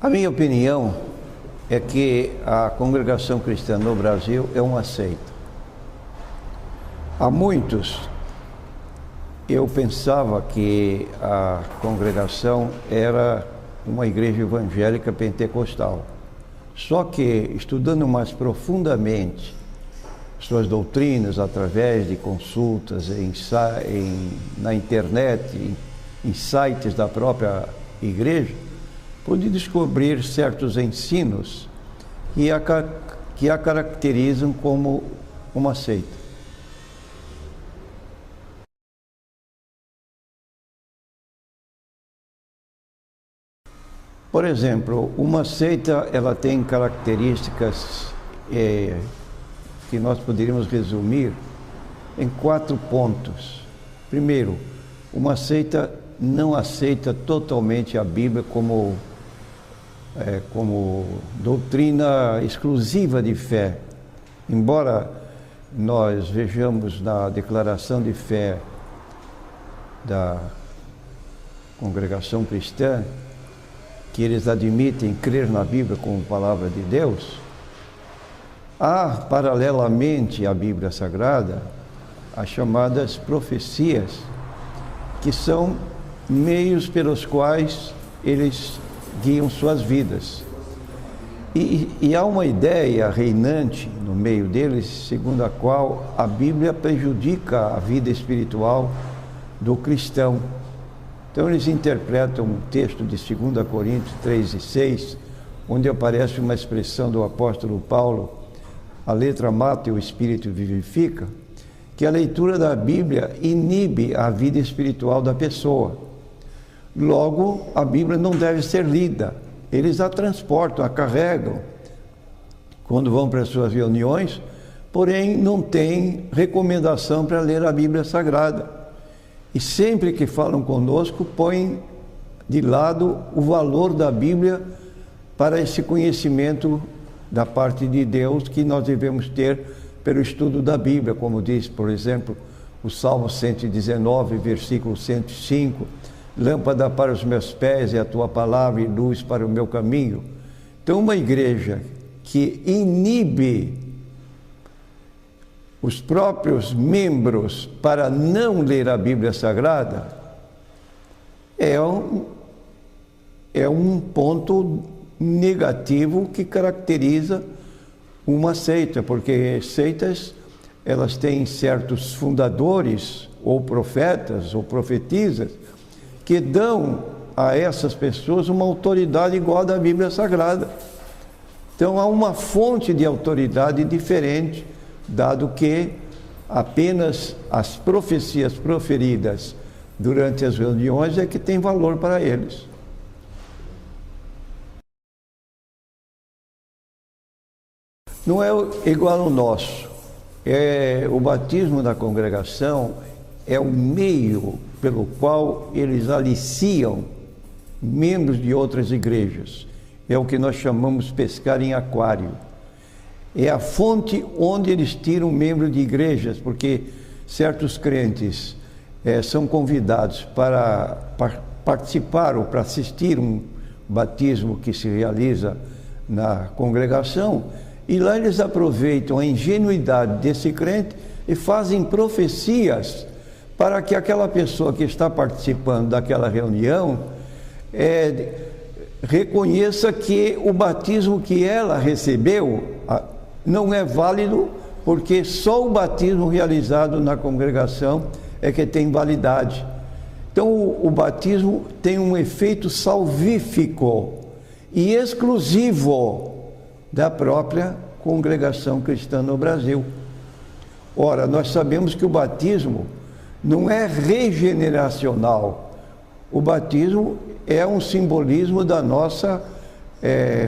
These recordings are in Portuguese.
A minha opinião é que a congregação cristã no Brasil é uma seita. Há muitos, eu pensava que a congregação era uma igreja evangélica pentecostal. Só que, estudando mais profundamente suas doutrinas, através de consultas na internet, em sites da própria igreja, pude descobrir certos ensinos que a caracterizam como uma seita. Por exemplo, uma seita, ela tem características que nós poderíamos resumir em 4 pontos. Primeiro, uma seita não aceita totalmente a Bíblia como doutrina exclusiva de fé. Embora nós vejamos na declaração de fé da congregação cristã que eles admitem crer na Bíblia como palavra de Deus, há, paralelamente à Bíblia Sagrada, as chamadas profecias, que são meios pelos quais eles guiam suas vidas. E há uma ideia reinante no meio deles, segundo a qual a Bíblia prejudica a vida espiritual do cristão. Então eles interpretam um texto de 2 Coríntios 3:6, onde aparece uma expressão do apóstolo Paulo: a letra mata e o espírito vivifica, que a leitura da Bíblia inibe a vida espiritual da pessoa. Logo, a Bíblia não deve ser lida. Eles a transportam, a carregam quando vão para as suas reuniões, porém não tem recomendação para ler a Bíblia Sagrada. E sempre que falam conosco, põem de lado o valor da Bíblia para esse conhecimento da parte de Deus que nós devemos ter pelo estudo da Bíblia, como diz, por exemplo, o Salmo 119, versículo 105, lâmpada para os meus pés é a tua palavra e luz para o meu caminho. Então, uma igreja que inibe os próprios membros para não ler a Bíblia Sagrada é um ponto negativo que caracteriza uma seita, porque seitas, elas têm certos fundadores, ou profetas, ou profetisas, que dão a essas pessoas uma autoridade igual à da Bíblia Sagrada. Então há uma fonte de autoridade diferente, dado que apenas as profecias proferidas durante as reuniões é que tem valor para eles. Não é igual ao nosso. O batismo da congregação é o meio pelo qual eles aliciam membros de outras igrejas. É o que nós chamamos pescar em aquário. É a fonte onde eles tiram membros de igrejas, porque certos crentes são convidados para participar ou para assistir um batismo que se realiza na congregação, e lá eles aproveitam a ingenuidade desse crente e fazem profecias para que aquela pessoa que está participando daquela reunião reconheça que o batismo que ela recebeu não é válido, porque só o batismo realizado na congregação é que tem validade. Então o batismo tem um efeito salvífico e exclusivo da própria congregação cristã no Brasil. Ora, nós sabemos que o batismo não é regeneracional. O batismo é um simbolismo da nossa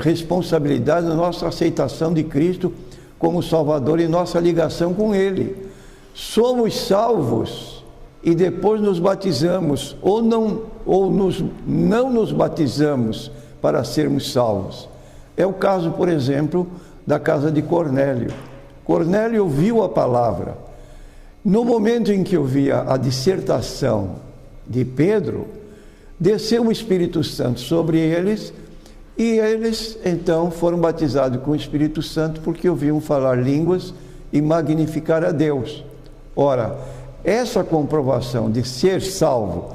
responsabilidade, da nossa aceitação de Cristo como Salvador e nossa ligação com Ele. Somos salvos e depois nos batizamos, ou não nos batizamos para sermos salvos. É o caso, por exemplo, da casa de Cornélio. Cornélio ouviu a palavra. No momento em que ouvia a dissertação de Pedro, desceu o Espírito Santo sobre eles E eles, então, foram batizados com o Espírito Santo porque ouviam falar línguas e magnificar a Deus. Ora, essa comprovação de ser salvo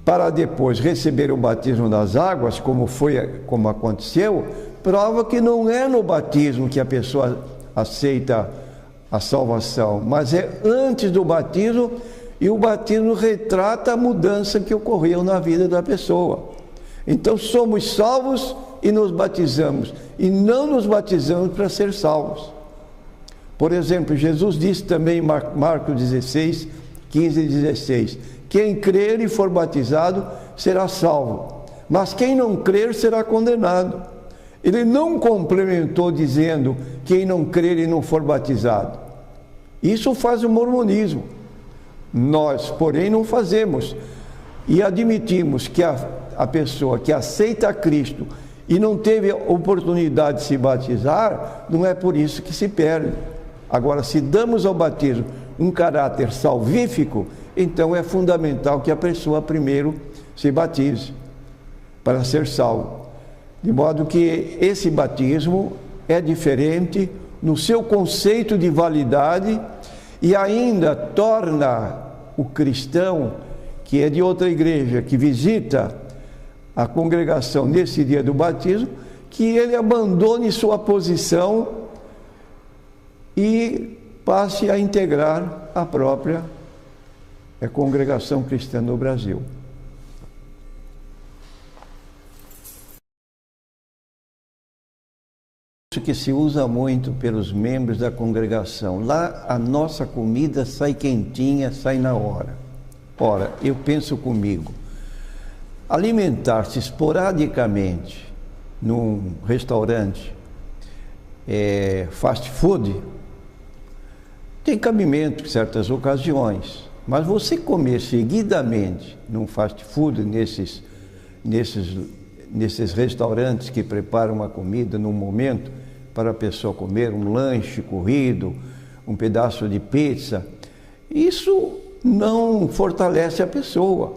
para depois receber o batismo das águas, como aconteceu, prova que não é no batismo que a pessoa aceita a salvação, mas é antes do batismo, e o batismo retrata a mudança que ocorreu na vida da pessoa. Então somos salvos e nos batizamos, e não nos batizamos para ser salvos. Por exemplo, Jesus disse também em Marcos 16, 15 e 16, quem crer e for batizado será salvo, mas quem não crer será condenado. Ele não complementou dizendo quem não crer e não for batizado. Isso faz o mormonismo. Nós, porém, não fazemos. E admitimos que a pessoa que aceita a Cristo e não teve oportunidade de se batizar, não é por isso que se perde. Agora, se damos ao batismo um caráter salvífico, então é fundamental que a pessoa primeiro se batize para ser salvo. De modo que esse batismo é diferente no seu conceito de validade e ainda torna o cristão que é de outra igreja, que visita a congregação nesse dia do batismo, que ele abandone sua posição e passe a integrar a própria congregação cristã no Brasil. Isso que se usa muito pelos membros da congregação. Lá a nossa comida sai quentinha, sai na hora. Ora, eu penso comigo, alimentar-se esporadicamente num restaurante fast food tem cabimento em certas ocasiões, mas você comer seguidamente num fast food, nesses restaurantes que preparam uma comida num momento para a pessoa comer, um lanche corrido, um pedaço de pizza, isso não fortalece a pessoa.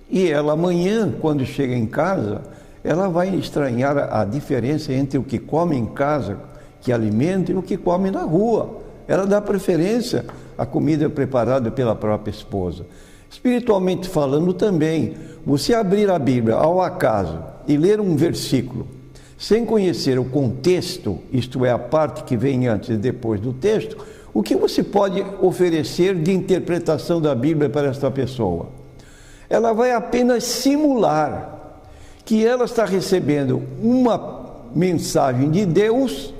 E ela amanhã, quando chega em casa, ela vai estranhar a diferença entre o que come em casa, que alimenta, e o que come na rua. Ela dá preferência à comida preparada pela própria esposa. Espiritualmente falando também, você abrir a Bíblia ao acaso e ler um versículo, sem conhecer o contexto, isto é, a parte que vem antes e depois do texto, o que você pode oferecer de interpretação da Bíblia para esta pessoa? Ela vai apenas simular que ela está recebendo uma mensagem de Deus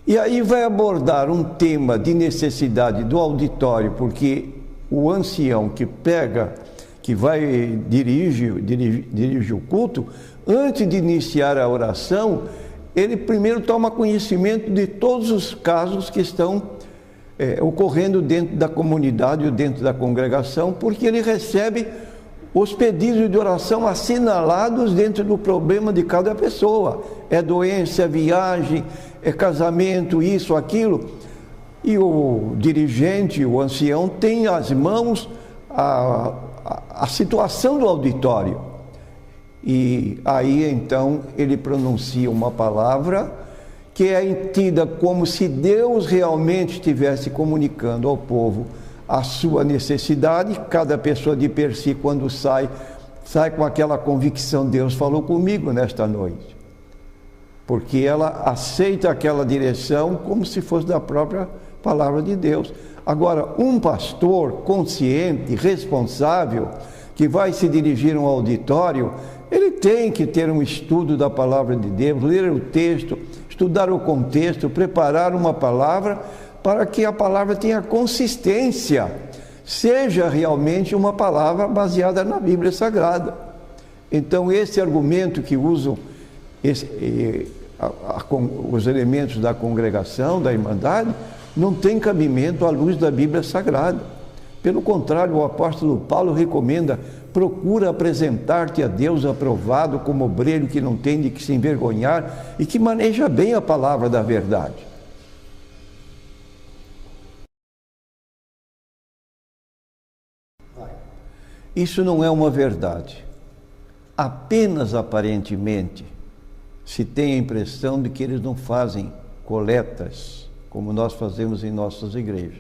e aí vai abordar um tema de necessidade do auditório, porque o ancião que vai dirige o culto, antes de iniciar a oração, ele primeiro toma conhecimento de todos os casos que estão ocorrendo dentro da comunidade ou dentro da congregação, porque ele recebe os pedidos de oração assinalados dentro do problema de cada pessoa. É doença, é viagem, é casamento, isso, aquilo. E o dirigente, o ancião, tem às mãos a situação do auditório. E aí, então, ele pronuncia uma palavra que é entendida como se Deus realmente estivesse comunicando ao povo a sua necessidade. Cada pessoa de per si, quando sai com aquela convicção: Deus falou comigo nesta noite. Porque ela aceita aquela direção como se fosse da própria palavra de Deus. Agora, um pastor consciente, responsável, que vai se dirigir a um auditório, ele tem que ter um estudo da palavra de Deus, ler o texto, estudar o contexto, preparar uma palavra para que a palavra tenha consistência, seja realmente uma palavra baseada na Bíblia Sagrada. Então, esse argumento que usam os elementos da congregação, da Irmandade, não tem cabimento à luz da Bíblia Sagrada. Pelo contrário, o apóstolo Paulo recomenda: procura apresentar-te a Deus aprovado, como obreiro que não tem de que se envergonhar e que maneja bem a palavra da verdade. Isso não é uma verdade. Apenas aparentemente se tem a impressão de que eles não fazem coletas, como nós fazemos em nossas igrejas.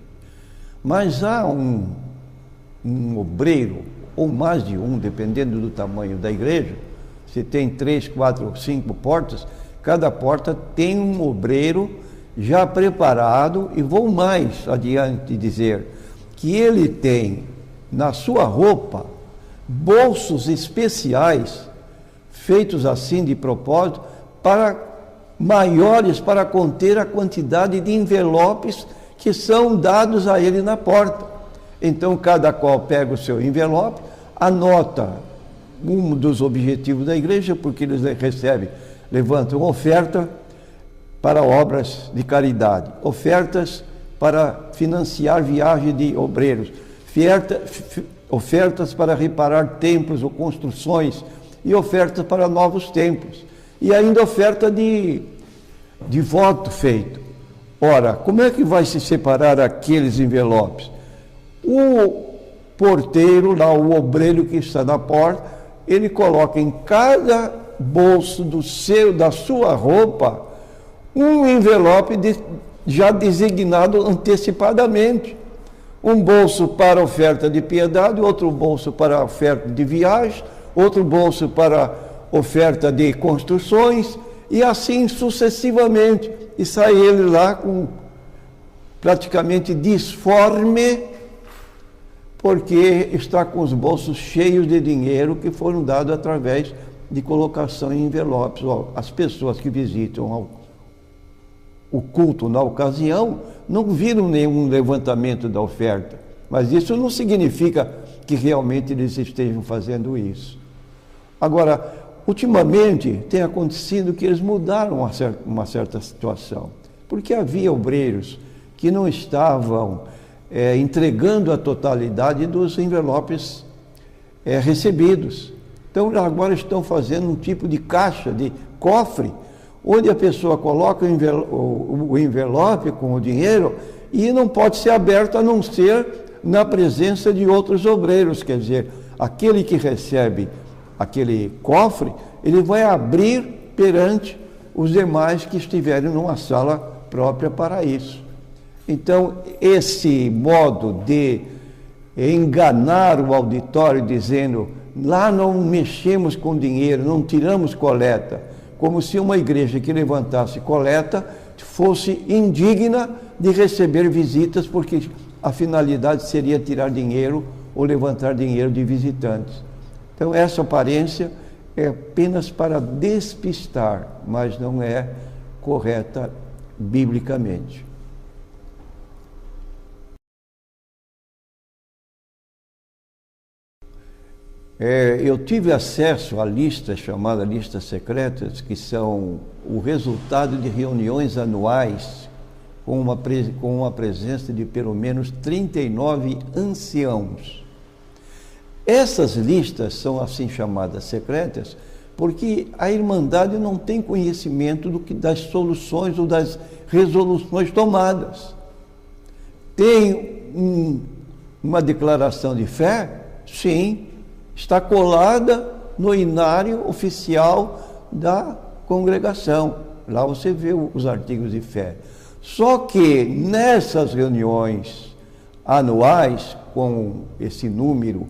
Mas há um obreiro, ou mais de um, dependendo do tamanho da igreja, se tem 3, 4 ou 5 portas, cada porta tem um obreiro já preparado, e vou mais adiante dizer que ele tem na sua roupa bolsos especiais, feitos assim de propósito, maiores para conter a quantidade de envelopes que são dados a ele na porta. Então, cada qual pega o seu envelope, anota um dos objetivos da igreja, porque eles levantam oferta para obras de caridade, ofertas para financiar viagem de obreiros, ofertas para reparar templos ou construções, e ofertas para novos templos, e ainda oferta de voto feito. Ora, como é que vai se separar aqueles envelopes? O porteiro, lá, o obreiro que está na porta, ele coloca em cada bolso da sua roupa um envelope já designado antecipadamente. Um bolso para oferta de piedade, outro bolso para oferta de viagem, outro bolso para oferta de construções, e assim sucessivamente. E sai ele lá com praticamente disforme, porque está com os bolsos cheios de dinheiro que foram dados através de colocação em envelopes. As pessoas que visitam o culto na ocasião não viram nenhum levantamento da oferta, mas isso não significa que realmente eles estejam fazendo isso. Agora, ultimamente tem acontecido que eles mudaram uma certa situação, porque havia obreiros que não estavam entregando a totalidade dos envelopes recebidos. Então, agora estão fazendo um tipo de caixa, de cofre, onde a pessoa coloca o envelope com o dinheiro e não pode ser aberto a não ser na presença de outros obreiros. Quer dizer, aquele que recebe aquele cofre, ele vai abrir perante os demais que estiverem numa sala própria para isso. Então, esse modo de enganar o auditório dizendo, lá não mexemos com dinheiro, não tiramos coleta, como se uma igreja que levantasse coleta fosse indigna de receber visitas, porque a finalidade seria tirar dinheiro ou levantar dinheiro de visitantes. Então, essa aparência é apenas para despistar, mas não é correta biblicamente. Eu tive acesso à lista chamada listas secretas, que são o resultado de reuniões anuais com uma presença de pelo menos 39 anciãos. Essas listas são assim chamadas secretas porque a Irmandade não tem conhecimento das soluções ou das resoluções tomadas. Tem uma declaração de fé? Sim. Está colada no inário oficial da congregação. Lá você vê os artigos de fé. Só que nessas reuniões anuais, com esse número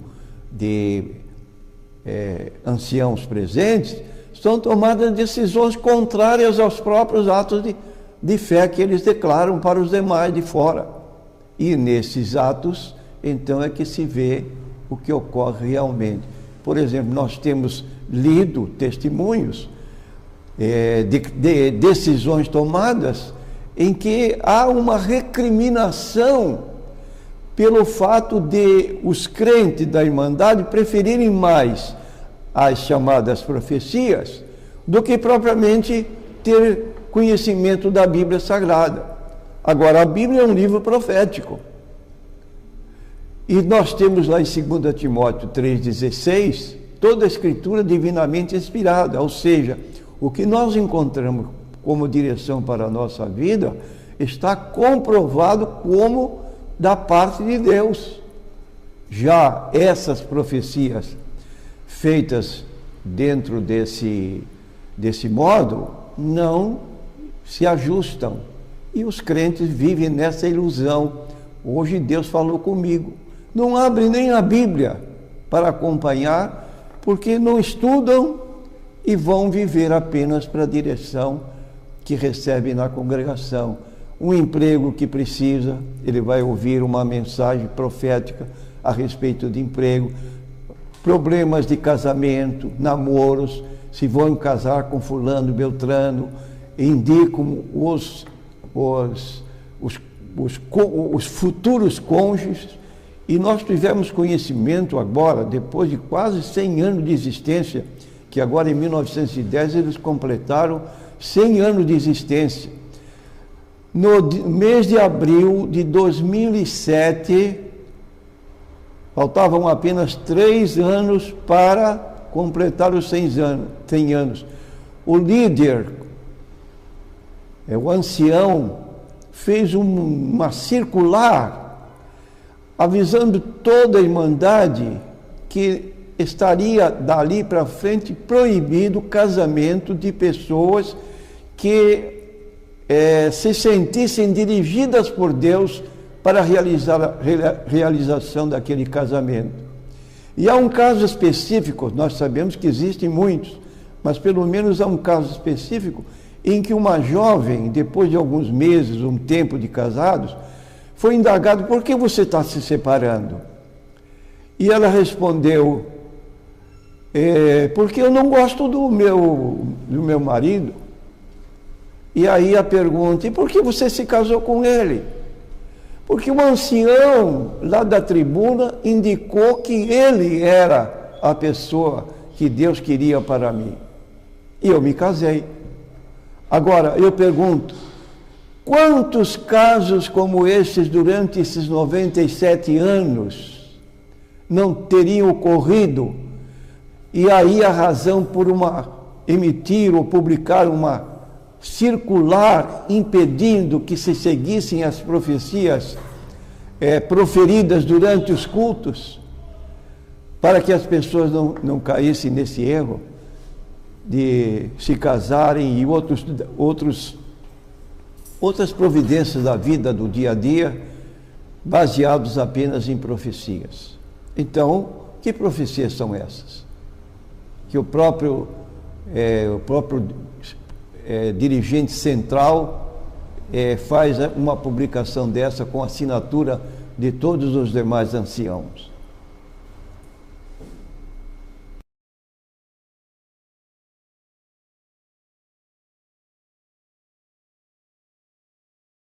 de anciãos presentes, são tomadas decisões contrárias aos próprios atos de fé que eles declaram para os demais de fora. E nesses atos, então, é que se vê o que ocorre realmente. Por exemplo, nós temos lido testemunhos de decisões tomadas em que há uma recriminação pelo fato de os crentes da Irmandade preferirem mais as chamadas profecias do que propriamente ter conhecimento da Bíblia Sagrada. Agora, a Bíblia é um livro profético. E nós temos lá em 2 Timóteo 3,16, toda a Escritura divinamente inspirada, ou seja, o que nós encontramos como direção para a nossa vida está comprovado como da parte de Deus. Já essas profecias feitas dentro desse modo, não se ajustam. E os crentes vivem nessa ilusão. Hoje Deus falou comigo. Não abrem nem a Bíblia para acompanhar, porque não estudam e vão viver apenas para a direção que recebem na congregação. Um emprego que precisa, ele vai ouvir uma mensagem profética a respeito de emprego. Problemas de casamento, namoros, se vão casar com fulano, beltrano, indicam os futuros cônjuges. E nós tivemos conhecimento agora, depois de quase 100 anos de existência, que agora em 1910 eles completaram 100 anos de existência. No mês de abril de 2007, faltavam apenas 3 anos para completar os 100 anos. O líder, o ancião, fez uma circular avisando toda a Irmandade que estaria dali para frente proibido o casamento de pessoas que se sentissem dirigidas por Deus para realizar a realização daquele casamento. E há um caso específico, nós sabemos que existem muitos, mas pelo menos há um caso específico em que uma jovem, depois de alguns meses, um tempo de casados, foi indagado: por que você está se separando? E ela respondeu: porque eu não gosto do meu marido. E aí a pergunta: e por que você se casou com ele? Porque o ancião lá da tribuna indicou que ele era a pessoa que Deus queria para mim. E eu me casei. Agora, eu pergunto: quantos casos como esses durante esses 97 anos não teriam ocorrido? E aí a razão por emitir ou publicar uma circular impedindo que se seguissem as profecias proferidas durante os cultos, para que as pessoas não caíssem nesse erro de se casarem e outras providências da vida do dia a dia, baseados apenas em profecias. Então, que profecias são essas? Que o próprio dirigente central faz uma publicação dessa com a assinatura de todos os demais anciãos.